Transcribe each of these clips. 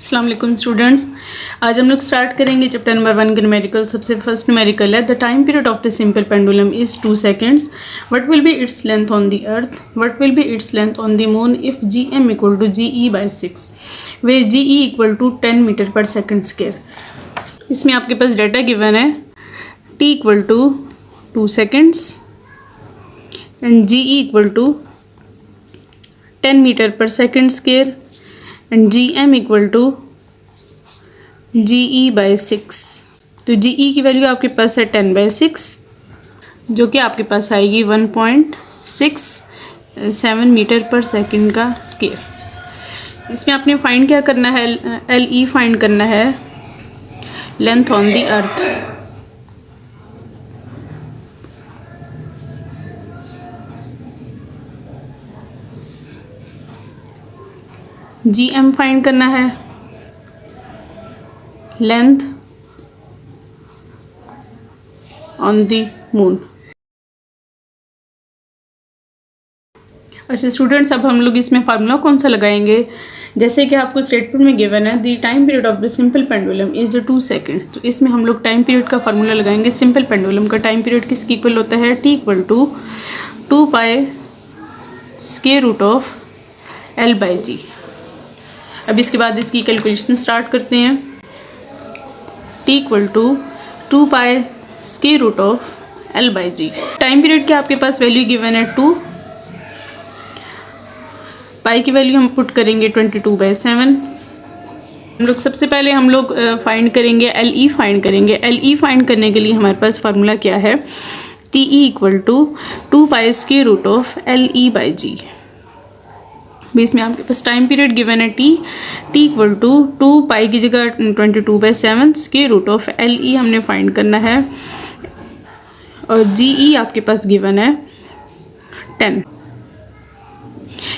अस्सलाम वालेकुम स्टूडेंट्स। आज हम लोग स्टार्ट करेंगे चैप्टर नंबर 1 न्यूमेरिकल। सबसे फर्स्ट न्यूमेरिकल है the time period of the simple pendulum is 2 seconds। What will be its length on the earth? What will be its length on the moon if GM equal to GE by 6 where GE equal to 10 metre per second square. इसमें आपके पास data given है T equal to 2 seconds and GE equal to 10 metre per second square and GM equal to GE by 6। तो GE की value आपके पास है 10/6 जो कि आपके पास आएगी 1.67 मीटर पर सेकंड का स्क्वायर। इसमें आपने फाइंड क्या करना है? LE फाइंड करना है, length on the earth. GM find करना है, लेंथ ऑन द मून। अच्छा स्टूडेंट्स, अब हम लोग इसमें फार्मूला कौन सा लगाएंगे? जैसे कि आपको स्टेटमेंट में गिवन है the time period of the simple pendulum is 2 seconds। तो इसमें हम लोग टाइम पीरियड का फार्मूला लगाएंगे। सिंपल पेंडुलम का टाइम पीरियड किसके इक्वल होता है? T equal to 2 square root of L/G। अब इसके बाद इसकी कैलकुलेशन स्टार्ट करते हैं। T equal to 2 square root of L/G। Time period के आपके पास वैल्यू गिवन है 2, पाई की वैल्यू हम पुट करेंगे 22/7। हम लोग सबसे पहले फाइंड करेंगे LE फाइंड करेंगे। LE फाइंड करने के लिए हमारे पास फार्मूला क्या है? TE equal to 2 square root of LE/G। इसमें आपके पास टाइम पीरियड गिवन है T इक्वल टू 2 पाई की जगह 22/7 स्क्वायर रूट ऑफ LE हमने फाइंड करना है और GE आपके पास गिवन है 10।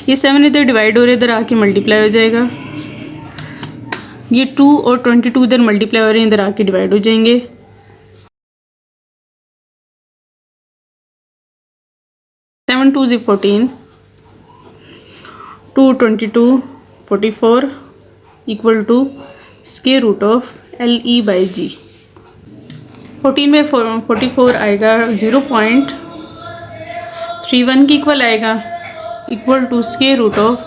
ये 7 इधर डिवाइड हो रहे, इधर आके मल्टीप्लाई हो जाएगा। ये 2 और 22 इधर मल्टीप्लाई हो रहे हैं, इधर आके डिवाइड हो जाएंगे। 7 2 is 14, 2 22 44 equal to square root of LE/G। 14/44 आएगा 0.31 की इक्वल आएगा, equal to square root of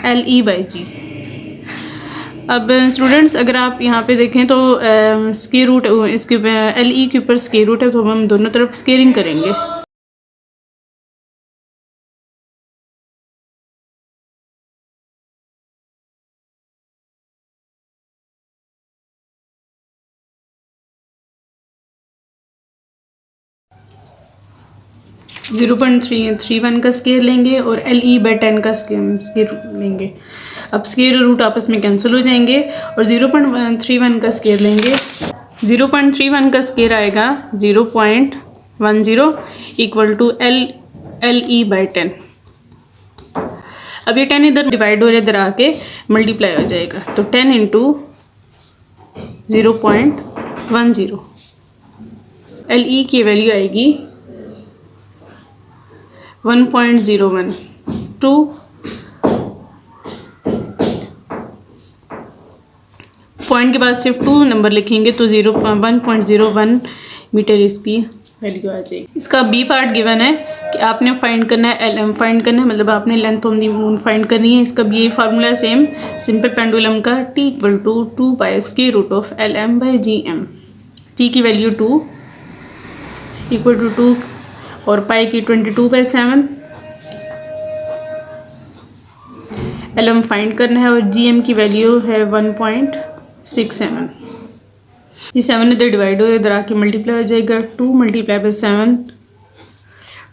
LE/G। अब स्टूडेंट्स अगर आप यहाँ पे देखें तो स्क्वायर रूट इसके LE के ऊपर स्क्वायर रूट है, तो हम दोनों तरफ स्क्वेयरिंग करेंगे। जीरो 0.31 का स्क्वायर लेंगे और LE/10 का स्क्वायर लेंगे। अब स्क्वायर रूट आपस में कैंसिल हो जाएंगे और 0.31 का स्क्वायर लेंगे। 0.31 का स्क्वायर आएगा 0.10 इक्वल टू LE/10। अब ये 10 इधर डिवाइड हो रहे, इधर आके मल्टीप्लाई हो जाएगा, तो 10 इंटू 0.10 LE की वैल्यू आएगी 1.01। 2 पॉइंट के बाद सिर्फ 2 नंबर लिखेंगे तो 1.01 मीटर इसकी वैल्यू आ जाएगी। इसका बी पार्ट गिवन है कि आपने फाइंड करना है LM फाइंड करना है, मतलब आपने length on the moon find करनी है। इसका भी फार्मूला सेम सिंपल पेंडुलम का T equal to 2 square root of LM/GM। T की वैल्यू 2 इक्वल टू 2 और पाई की 22/7। LM फाइंड करना है और GM की वैल्यू है 1.67। ये 7 इधर डिवाइड हो रहा है, इधर आके मल्टीप्लाई हो जाएगा। 2 × 7,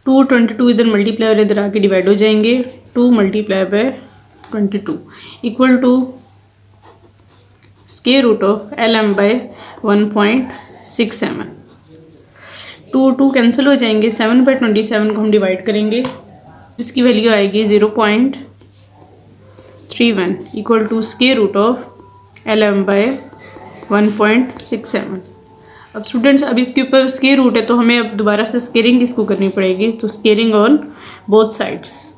2 22 इधर मल्टीप्लाई हो रहा है, इधर आके डिवाइड हो जाएंगे। 2 × 22 equal to square root of LM/1.67। 2 cancel हो जाएंगे। 7/27 को हम डिवाइड करेंगे, इसकी वैल्यू आएगी 0.31 equal to square root of LM/1.67। अब स्टूडेंट्स अब इसके ऊपर स्क्वायर रूट है तो हमें अब दोबारा से स्क्वेयरिंग इसको करनी पड़ेगी, तो स्क्वेयरिंग ऑन बोथ साइड्स।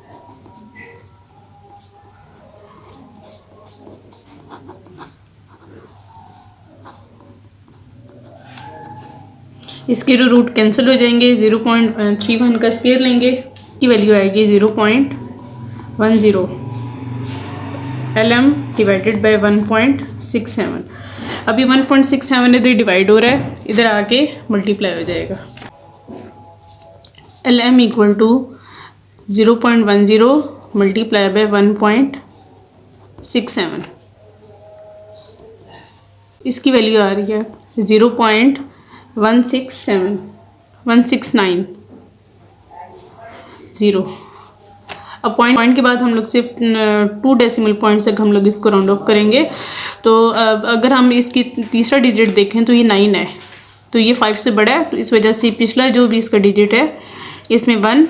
इसके रूट कैंसिल हो जाएंगे, 0.31 का स्केयर लेंगे, की वैल्यू आएगी 0.10 LM डिवाइडेड बाय 1.67। अभी 1.67 इधर डिवाइड हो रहा है, इधर आके मल्टीप्लाई हो जाएगा। LM equal to 0.10 multiply by 1.67, इसकी वैल्यू आ रही है 0.1690। अब पॉइंट के बाद हम लोग सिर्फ 2 डेसिमल पॉइंट्स तक हम लोग इसको राउंड ऑफ करेंगे। तो अगर हम इसकी तीसरा डिजिट देखें तो ये 9 है, तो ये 5 से बड़ा है, तो इस वजह से पिछला जो भी इसका डिजिट है इसमें 1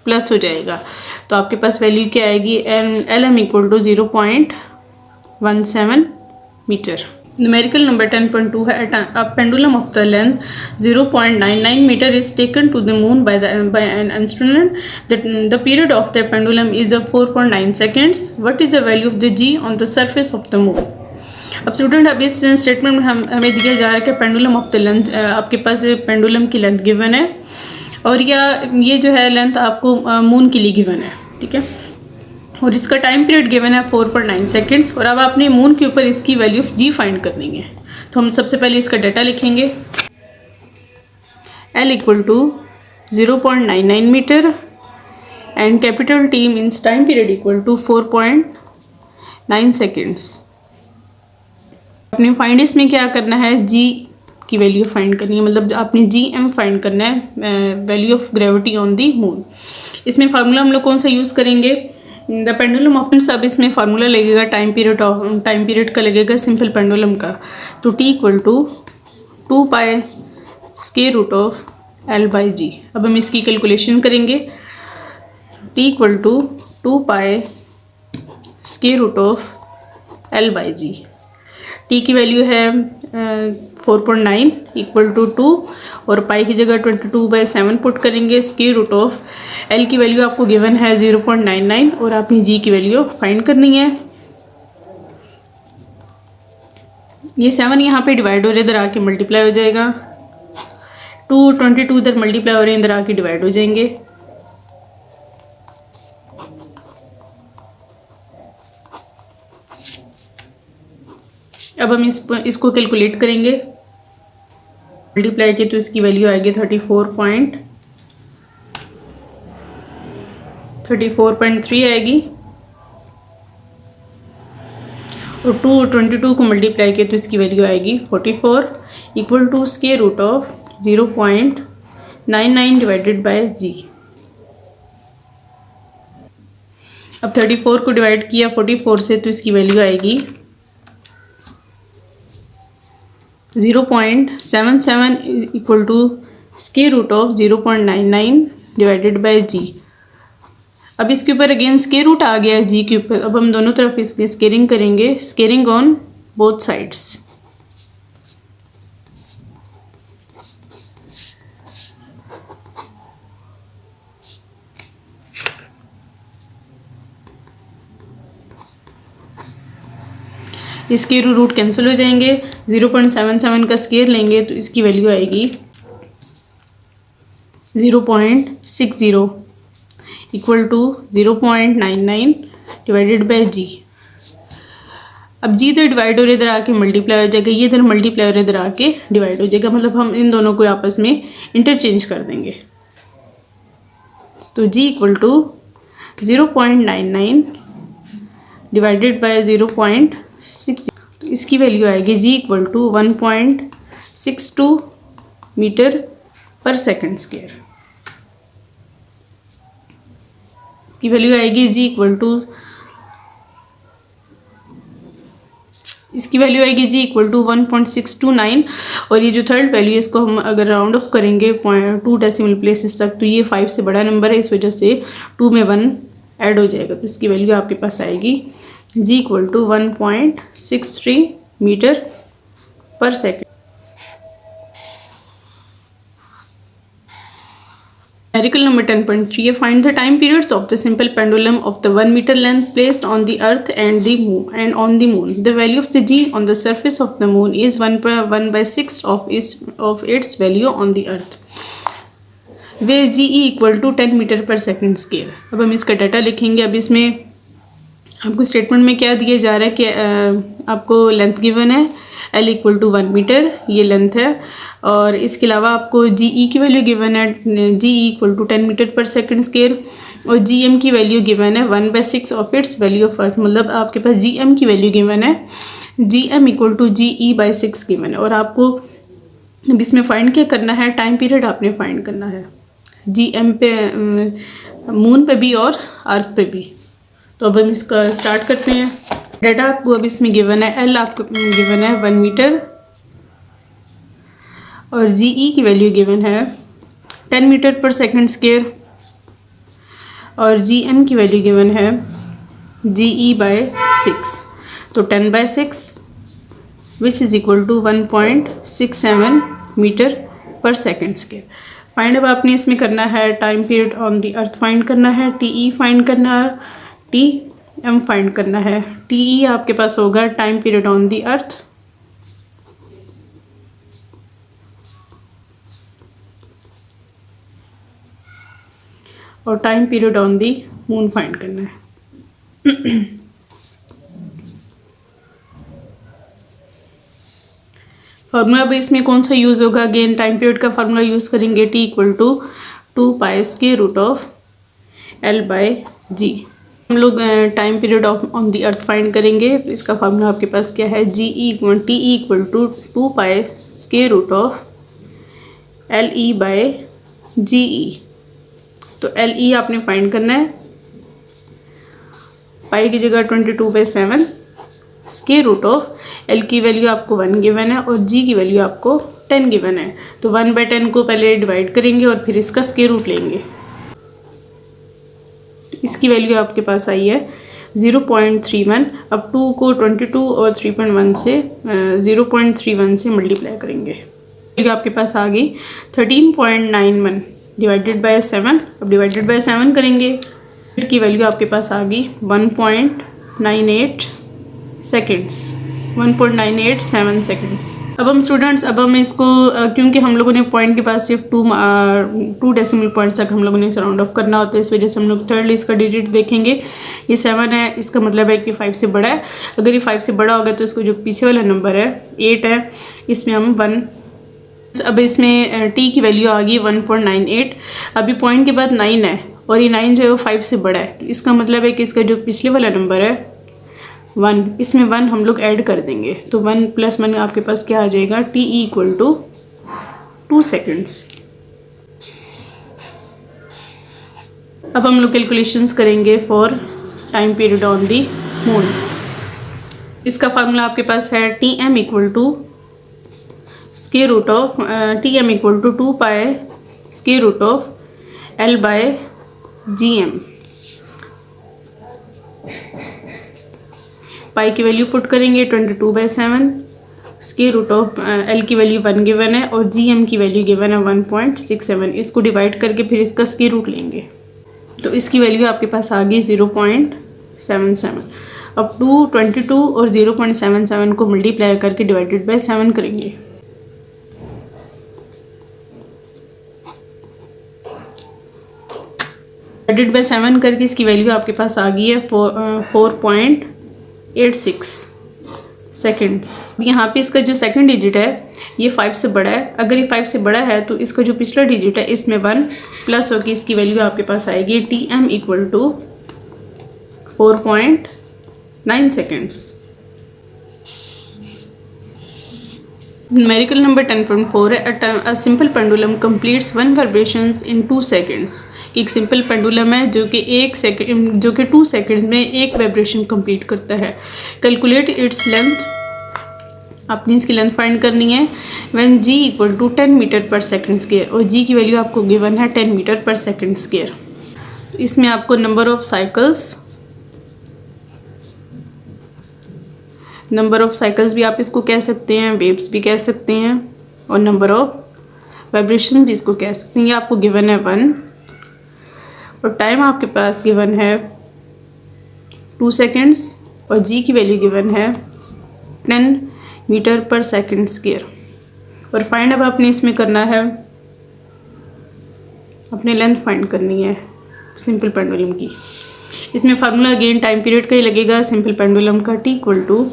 प्लस हो जाएगा। तो आपके पास वैल्यू क्या आएगी, LM equal to 0.17 metre. Numerical number 10.2 है। A pendulum of the length 0.99 meter is taken to the moon by an instrument. The period of the pendulum is 4.9 seconds. What is the value of the G on the surface of the moon? अब student, अब इस statement में हमें दिया जा रहा है कि पेंडुलम ऑफ द लेंथ, आपके पास पेंडुलम की लेंथ गिवन है और ये जो है लेंथ आपको मून के लिए गिवन है, ठीक है, और इसका टाइम पीरियड गिवन है 4.9 सेकेंड्स। और अब आपने मून के ऊपर इसकी वैल्यू ऑफ जी फाइंड करनी है। तो हम सबसे पहले इसका डाटा लिखेंगे। L equal to 0.99 metre and capital T means time period equal to 4.9 seconds. अपने फाइंड इसमें क्या करना है, जी की वैल्यू फाइंड करनी है, मतलब आपने GM फाइंड करना है, value of gravity on the moon. इसमें फार्मूला हम लोग कौन सा यूज़ करेंगे, द पेंडुलम ऑफ, सब इसमें फार्मूला लगेगा टाइम पीरियड का लगेगा सिंपल पेंडुलम का। तो T equal to 2 pi square root of L by g. अब हम इसकी कैलकुलेशन करेंगे। T equal to 2 pi square root of L by g. T की वैल्यू है 4.9 इक्वल टू 2 और पाई की जगह 22/7 पुट करेंगे। स्क्वायर रूट ऑफ L की वैल्यू आपको गिवन है 0.99 और आपने G की वैल्यू फाइंड करनी है। ये 7 यहाँ पे डिवाइड हो रहे, इधर आके मल्टीप्लाई हो जाएगा। 22 इधर मल्टीप्लाई हो रहे हैं, इधर आके डिवाइड हो जाएंगे। अब हम इसको कैलकुलेट करेंगे, मल्टीप्लाई किए तो इसकी वैल्यू आएगी 34.3 आएगी। और 22 को मल्टीप्लाई किए तो इसकी वैल्यू आएगी 44 equal to square root of 0.99 divided by g. अब 34 को डिवाइड किया 44 से तो इसकी वैल्यू आएगी 0.77 equal to square root of 0.99 divided by g. अब इसके ऊपर अगेन स्क्वायर रूट आ गया है जी के ऊपर। अब हम दोनों तरफ इसकी स्केयरिंग करेंगे, स्केयरिंग ऑन बोथ साइड्स। इसके रूट कैंसिल हो जाएंगे, 0.77 का स्केयर लेंगे तो इसकी वैल्यू आएगी 0.60 equal to 0.99 divided by g. अब जी इधर डिवाइड हो रहा है, इधर आके मल्टीप्लाई हो जाएगा, ये इधर मल्टीप्लाई हो रहा है, इधर आके डिवाइड हो जाएगा, मतलब हम इन दोनों को आपस में इंटरचेंज कर देंगे। तो जी इक्वल टू 0.99 डिवाइडेड बाय 0.60, तो इसकी वैल्यू आएगी जी equal to 1.62 metre per second square. इसकी वैल्यू आएगी जी इक्वल टू, इसकी वैल्यू आएगी जी इक्वल टू 1.629। और ये जो थर्ड वैल्यू है इसको हम अगर राउंड ऑफ करेंगे 2 डेसिमल प्लेसेस तक, तो ये 5 से बड़ा नंबर है, इस वजह से 2 में 1 ऐड हो जाएगा। तो इसकी वैल्यू आपके पास आएगी जी equal to 1.63 metre per second. Numerical number 10.3 है, find the time periods of the simple pendulum of the 1 meter length placed on the earth and the moon and on the moon. The value of the g on the surface of the moon is 1/6 of its value on the earth. Where g equal to 10 metre per second square. अब हम इसका data लिखेंगे. अब इसमें आपको statement में क्या दिया जा रहा है कि आपको लेंथ गिवन है L इक्वल टू 1 मीटर, ये लेंथ है. और इसके अलावा आपको जी ई की वैल्यू गिवन है, जी E equal to 10 metre per second square. और जी एम की वैल्यू गिवन है 1/6 of its value of earth. मतलब आपके पास जी एम की वैल्यू गिवन है, G M equal to G E by 6 given है. और आपको अब इसमें फाइंड क्या करना है, टाइम पीरियड आपने फाइंड करना है जी एम पे, मून पे भी और अर्थ पे भी. तो अब हम इसका स्टार्ट करते हैं. डाटा आपको अब इसमें गिवन है, एल आपको गिवन है 1 मीटर और जी ई की वैल्यू गिवन है 10 मीटर पर सेकेंड स्केयर. और जी एम की वैल्यू गिवन है जी ई बाई 6. तो 10/6 which is equal to 1.67 metre per second square. Find अब आपने इसमें करना है time period on the earth find करना है, टी ई फाइंड करना है, टी एम फाइंड करना है. टी ई आपके पास होगा time period on the earth और time period on the moon find करना है. फार्मूला अब इसमें कौन सा यूज़ होगा, अगेन टाइम पीरियड का फार्मूला यूज़ करेंगे. T equal to 2 square root of L by g. हम लोग time period of on the earth find करेंगे. इसका फार्मूला आपके पास क्या है, जी ई T E equal to 2 square root of L E by जी ई. तो एल ई आपने फाइंड करना है. पाई की जगह 22/7 स्क्वायर रूट ऑफ एल की वैल्यू आपको 1 गिवन है और जी की वैल्यू आपको 10 गिवन है. तो 1/10 को पहले डिवाइड करेंगे और फिर इसका स्क्वायर रूट लेंगे. इसकी वैल्यू आपके पास आई है 0.31. अब 2 को 22 और 3.1 से 0.31 से मल्टीप्लाई करेंगे. वैल्यू आपके पास आ गई 13.91 डिवाइडेड बाय 7. अब डिवाइडेड बाय 7 करेंगे, फिर की वैल्यू आपके पास आ गई 1.98 सेकेंड्स, 1.987 सेकेंड्स. अब हम स्टूडेंट्स, अब हम इसको क्योंकि हम लोगों ने पॉइंट के पास सिर्फ 2 डेसिमल पॉइंट्स तक हम लोगों ने राउंड ऑफ करना होता है. इस वजह से हम लोग थर्ड इसका डिजिट देखेंगे. ये 7 है, इसका मतलब है कि 5 से बड़ा है. अगर ये 5 से बड़ा होगा तो इसको जो पीछे वाला नंबर है 8 है, इसमें हम 1. अब इसमें टी की वैल्यू आ गई 1.98. अभी पॉइंट के बाद 9 है और ये 9 जो है वो 5 से बड़ा है. इसका मतलब है कि इसका जो पिछले वाला नंबर है 1, इसमें 1 हम लोग ऐड कर देंगे. तो 1 + 1 आपके पास क्या आ जाएगा, T E equal to 2 seconds. अब हम लोग कैलकुलेशंस करेंगे for time period on the moon. इसका फार्मूला आपके पास है T M equal to square root of T M equal to 2 square root of L by g M. Pi की value put करेंगे 22/7. स्क्वायर रूट ऑफ एल की value 1 given है और जी M की वैल्यू गिवन है 1.67. इसको डिवाइड करके फिर इसका स्क्वायर रूट लेंगे. तो इसकी वैल्यू आपके पास आ गई 0.77. अब 22 और 0.77 को मल्टीप्लाई करके डिवाइडेड बाय 7 करेंगे. डिवाइडेड बाय 7 करके इसकी वैल्यू आपके पास आ गई है 4.86 सेकेंड्स. यहाँ पे इसका जो सेकंड डिजिट है ये 5 से बड़ा है. अगर ये 5 से बड़ा है तो इसका जो पिछला डिजिट है इसमें 1 प्लस होकर इसकी वैल्यू आपके पास आएगी T M equal to 4.9 seconds. Numerical number 10.4 है, a simple pendulum completes 1 vibrations in 2 seconds. एक सिंपल पेंडुलम है जो कि 2 सेकेंड्स में एक वाइब्रेशन कंप्लीट करता है. कैलकुलेट इट्स लेंथ, आपने इसकी लेंथ फाइंड करनी है. When G equal to 10 metre per second square और जी की वैल्यू आपको गिवन है 10 मीटर पर सेकेंड स्क्वायर. इसमें आपको नंबर ऑफ साइकिल्स भी आप इसको कह सकते हैं, वेव्स भी कह सकते हैं और नंबर ऑफ वाइब्रेशन भी इसको कह सकते हैं. ये आपको गिवन है 1 और टाइम आपके पास गिवन है 2 सेकेंड्स और जी की वैल्यू गिवन है 10 मीटर पर सेकेंड स्क्वायर। और फाइंड अब आपने इसमें करना है, अपने लेंथ फाइंड करनी है सिंपल पेंडुलम की। इसमें फार्मूला अगेन टाइम पीरियड का ही लगेगा सिंपल पेंडुलम का, T equal to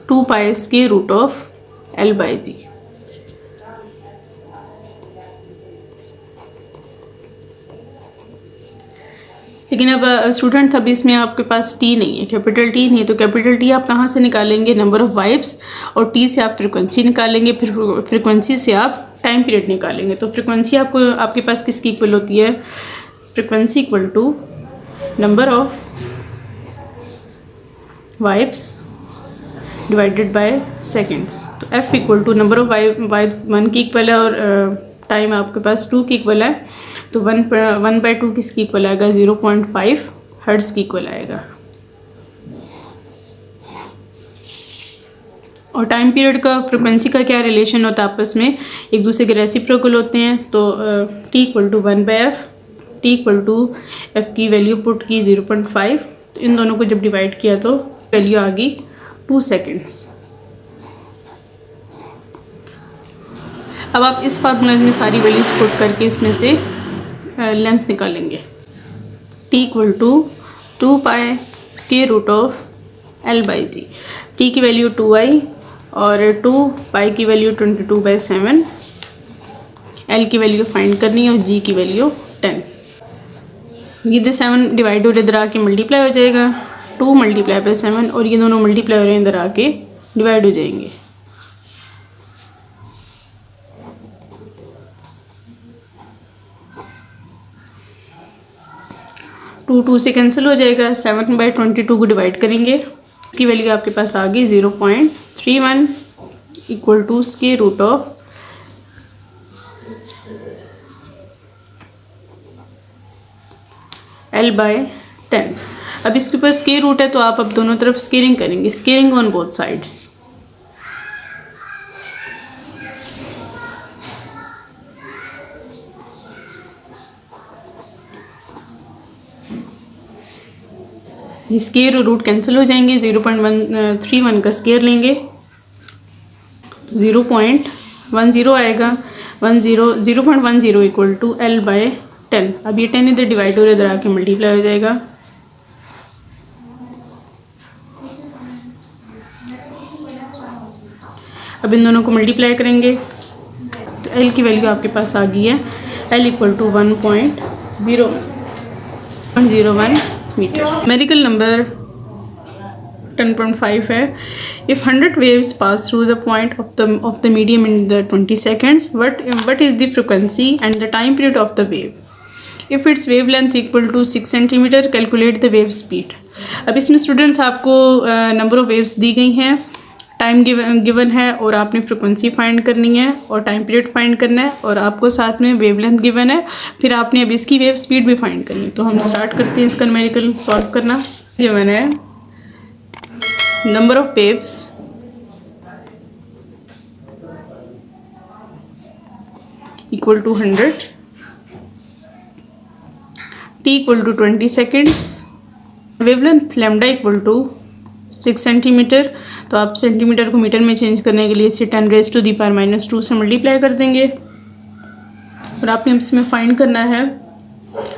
2 pi square root of L by g. लेकिन अब स्टूडेंट्स अभी इसमें आपके पास टी नहीं है, कैपिटल टी नहीं है, तो कैपिटल टी आप कहाँ से निकालेंगे, नंबर ऑफ वाइब्स, और टी से आप फ्रिक्वेंसी निकालेंगे, फिर फ्रिक्वेंसी से आप टाइम पीरियड निकालेंगे। तो फ्रिक्वेंसी आपको आपके पास किसकी इक्वल होती है, frequency equal to number of vibes divided by seconds. तो F equal to number of vibes 1 की इक्वल है और टाइम आपके पास 2 की इक्वल है, तो 1/2 किसकी इक्वल आएगा, 0.5 हर्ट्ज़ की इक्वल आएगा। और टाइम पीरियड का फ्रिक्वेंसी का क्या रिलेशन होता है आपस में, एक दूसरे के रेसिप्रोकल होते हैं। तो T equal to 1/f, T equal to F की वैल्यू पुट की 0.5, तो इन दोनों को जब डिवाइड किया तो वैल्यू आ गई 2 सेकेंड्स। अब आप इस फार्मूला में सारी वैल्यूज पुट करके इसमें से लेंथ निकालेंगे। T equal to 2 pi square root of L by G. T की वैल्यू 2i और 2 पाई की वैल्यू 22/7, एल की वैल्यू फाइंड करनी है और जी की वैल्यू 10। ये 7 डिवाइड हो रहे इधर आके मल्टीप्लाई हो जाएगा, 2 मल्टीप्लाई बाई 7, और ये दोनों मल्टीप्लाई हो रहे हैं इधर आके डिवाइड हो जाएंगे। 2 से कैंसिल हो जाएगा, 7/22 को डिवाइड करेंगे, इसकी वैल्यू आपके पास आ गई 0.31 equal to square root of L/10। अब इसके ऊपर स्क्वायर रूट है तो आप अब दोनों तरफ स्क्वेयरिंग करेंगे, स्क्वेयरिंग ऑन बोथ साइड्स। ये स्क्वायर और रूट कैंसिल हो जाएंगे, 0.31 का स्क्वायर लेंगे, 0.10 आएगा, 0.10 इक्वल टू L/10। अब ये 10 इधर डिवाइड हो रहा है, इधर आके मल्टीप्लाई हो जाएगा। अब इन दोनों को मल्टीप्लाई करेंगे तो L की वैल्यू आपके पास आ गई है, L equal to 1.01 metre. Numerical number 10.5 है, if 100 waves pass through the point of the medium in the 20 seconds, what is the frequency and the time period of the wave? If its wavelength equal to 6 centimeter, calculate the wave speed। अब इसमें students आपको number of waves दी गई हैं, time given है और आपने frequency find करनी है और टाइम पीरियड फाइंड करना है, और आपको साथ में वेवलेंथ गिवन है, फिर आपने अब इसकी वेव स्पीड भी फाइंड करनी है। तो हम स्टार्ट करते हैं इसका न्यूमेरिकल सॉल्व करना। गिवन है number of waves equal to 100, T equal to 20 seconds, wavelength lambda equal to 6 centimetre. तो आप सेंटीमीटर को मीटर में चेंज करने के लिए इसे 10⁻⁻² से मल्टीप्लाई कर देंगे। और आपने इसमें फाइंड करना है,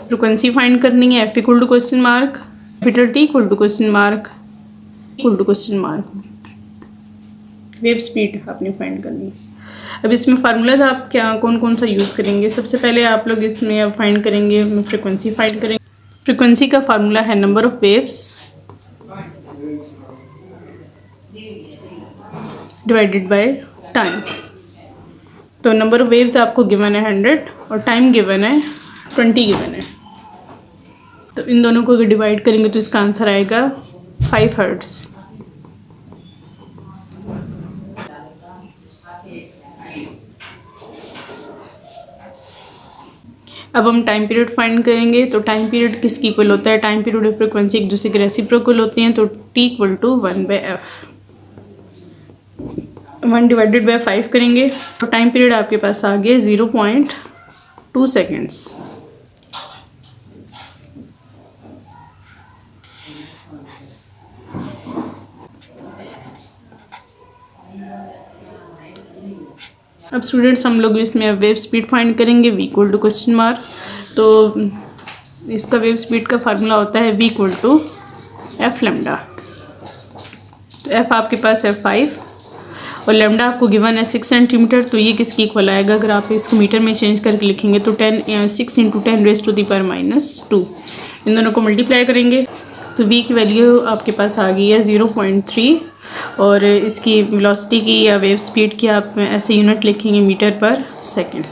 फ्रिक्वेंसी फाइंड करनी है, F equal to question mark, capital T equal to question mark equal to question mark, wave speed आपने फाइंड करनी है। अब इसमें फार्मूलाज आप क्या कौन कौन सा यूज़ करेंगे, सबसे पहले आप लोग इसमें अब फाइंड करेंगे, फ्रिक्वेंसी फाइंड करेंगे। फ्रिक्वेंसी का फार्मूला है number of waves divided by time. तो नंबर ऑफ वेव्स आपको गिवन है 100 और टाइम गिवन है 20 गिवन है। तो इन दोनों को अगर डिवाइड करेंगे तो इसका आंसर आएगा 5 हर्ट्ज़। अब हम टाइम पीरियड फाइंड करेंगे। तो टाइम पीरियड किसकी इक्वल होता है, टाइम पीरियड और फ्रिक्वेंसी एक दूसरे के रेसिप्रोकल होते हैं। तो T equal to 1/f, 1 divided by 5 करेंगे तो टाइम पीरियड आपके पास आ गया 0.2 सेकेंड्स। अब स्टूडेंट्स हम लोग इसमें वेव स्पीड फाइंड करेंगे v equal to question mark. तो इसका वेव स्पीड का फार्मूला होता है v equal to F lambda. तो एफ आपके पास है 5 और लेमडा आपको गिवन है 6 सेंटीमीटर। तो ये किसकी इक्वल आएगा, अगर आप इसको मीटर में चेंज करके लिखेंगे तो 6 इंटू 10⁻⁻²। इन दोनों को मल्टीप्लाई करेंगे तो v की वैल्यू आपके पास आ गई है 0.3 और इसकी वेलोसिटी की या वेव स्पीड की आप ऐसे यूनिट लिखेंगे मीटर पर सेकेंड।